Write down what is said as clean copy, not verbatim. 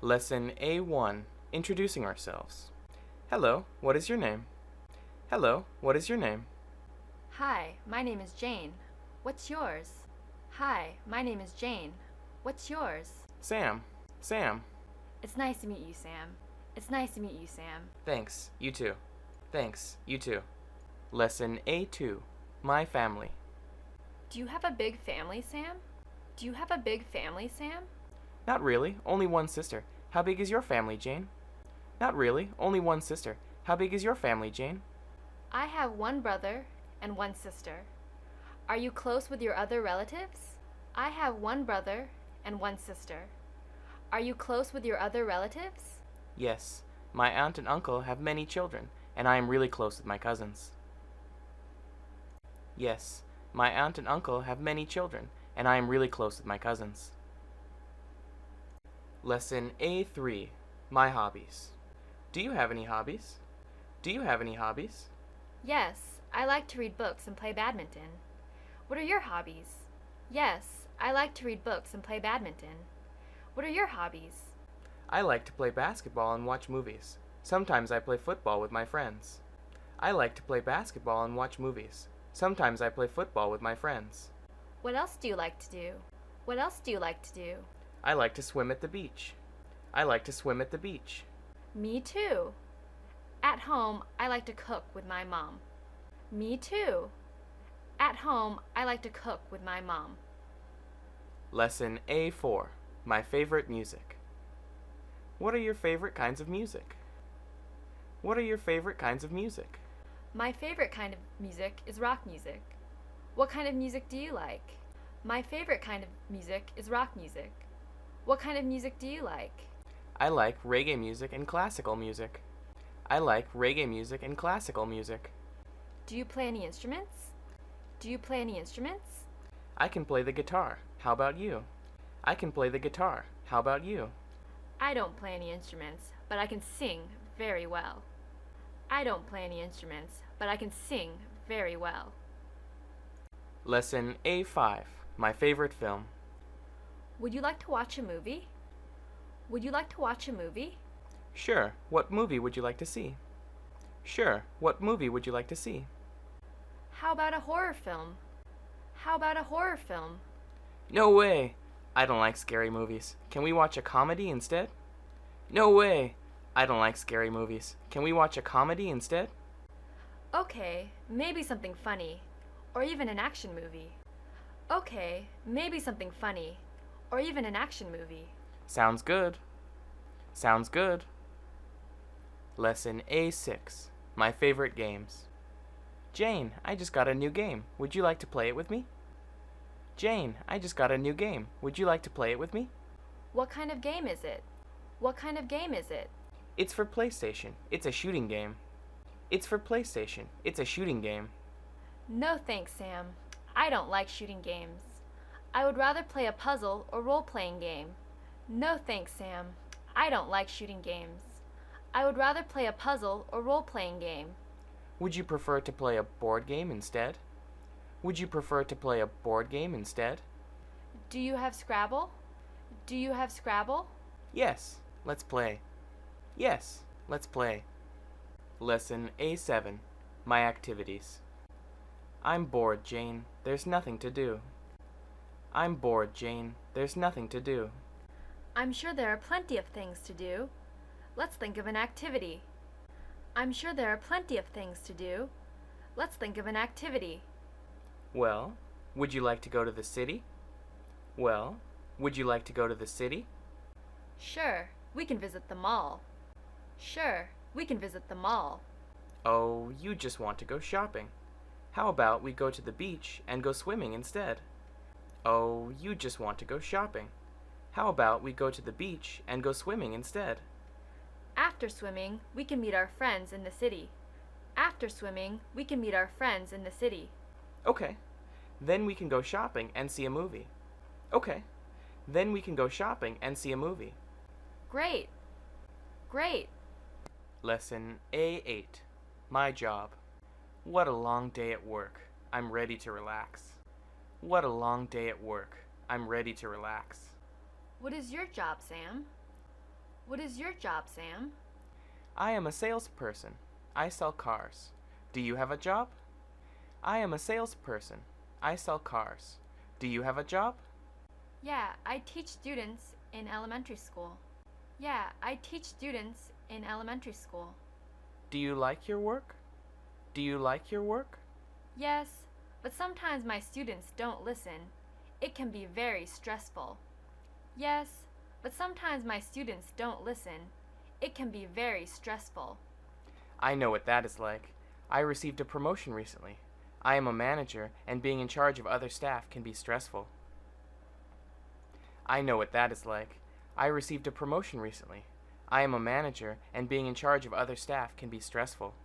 Lesson A1, Introducing Ourselves. Hello, what is your name? Hello, what is your name? Hi, my name is Jane. What's yours? Hi, my name is Jane. What's yours? Sam. Sam. It's nice to meet you, Sam. It's nice to meet you, Sam. Thanks, you too. Thanks, you too. Lesson A2, My Family. Do you have a big family, Sam? Do you have a big family, Sam? Not really, only one sister. How big is your family, Jane? Not really, only one sister. How big is your family, Jane? I have one brother and one sister. Are you close with your other relatives? I have one brother and one sister. Are you close with your other relatives? Yes, my aunt and uncle have many children, and I am really close with my cousins. Yes, my aunt and uncle have many children, and I am really close with my cousins. Lesson A3, My Hobbies. Do you have any hobbies? Do you have any hobbies? Yes, I like to read books and play badminton. What are your hobbies? Yes, I like to read books and play badminton. What are your hobbies? I like to play basketball and watch movies. Sometimes I play football with my friends. I like to play basketball and watch movies. Sometimes I play football with my friends. What else do you like to do? What else do you like to do? I like to swim at the beach. I like to swim at the beach. Me too. At home, I like to cook with my mom. Me too. At home, I like to cook with my mom. Lesson A4, My Favorite Music. What are your favorite kinds of music? What are your favorite kinds of music? My favorite kind of music is rock music. What kind of music do you like? My favorite kind of music is rock music. What kind of music do you like? I like reggae music and classical music. I like reggae music and classical music. Do you play any instruments? Do you play any instruments? I can play the guitar. How about you? I can play the guitar. How about you? I don't play any instruments, but I can sing very well. I don't play any instruments, but I can sing very well. Lesson A5, My Favorite Film. Would you like to watch a movie? Would you like to watch a movie? Sure. What movie would you like to see? Sure. What movie would you like to see? How about a horror film? How about a horror film? No way! I don't like scary movies. Can we watch a comedy instead? No way! I don't like scary movies. Can we watch a comedy instead? Okay, maybe something funny, or even an action movie. Okay, maybe something funny, or even an action movie. Sounds good. Sounds good. Lesson A6, My Favorite Games. Jane, I just got a new game. Would you like to play it with me? Jane, I just got a new game. Would you like to play it with me? What kind of game is it? What kind of game is it? It's for PlayStation. It's a shooting game. It's for PlayStation. It's a shooting game. No thanks, Sam. I don't like shooting games. I would rather play a puzzle or role-playing game. No thanks, Sam. I don't like shooting games. I would rather play a puzzle or role-playing game. Would you prefer to play a board game instead? Would you prefer to play a board game instead? Do you have Scrabble? Do you have Scrabble? Yes, let's play. Yes, let's play. Lesson A7, My Activities. I'm bored, Jane. There's nothing to do. I'm bored, Jane. There's nothing to do. I'm sure there are plenty of things to do. Let's think of an activity. I'm sure there are plenty of things to do. Let's think of an activity. Well, would you like to go to the city? Well, would you like to go to the city? Sure, we can visit the mall. Sure, we can visit the mall. Oh, you just want to go shopping. How about we go to the beach and go swimming instead? Oh, you just want to go shopping. How about we go to the beach and go swimming instead? After swimming, we can meet our friends in the city. After swimming, we can meet our friends in the city. Okay, then we can go shopping and see a movie. Okay, then we can go shopping and see a movie. Great! Great! Lesson A8, My Job. What a long day at work. I'm ready to relax. What a long day at work. I'm ready to relax. What is your job, Sam? What is your job, Sam? I am a salesperson. I sell cars. Do you have a job? I am a salesperson. I sell cars. Do you have a job? Yeah, I teach students in elementary school. Yeah, I teach students in elementary school. Do you like your work? Do you like your work? Yes, but sometimes my students don't listen. It can be very stressful. Yes, but sometimes my students don't listen. It can be very stressful. I know what that is like. I received a promotion recently. I am a manager, and being in charge of other staff can be stressful. I know what that is like. I received a promotion recently. I am a manager, and being in charge of other staff can be stressful.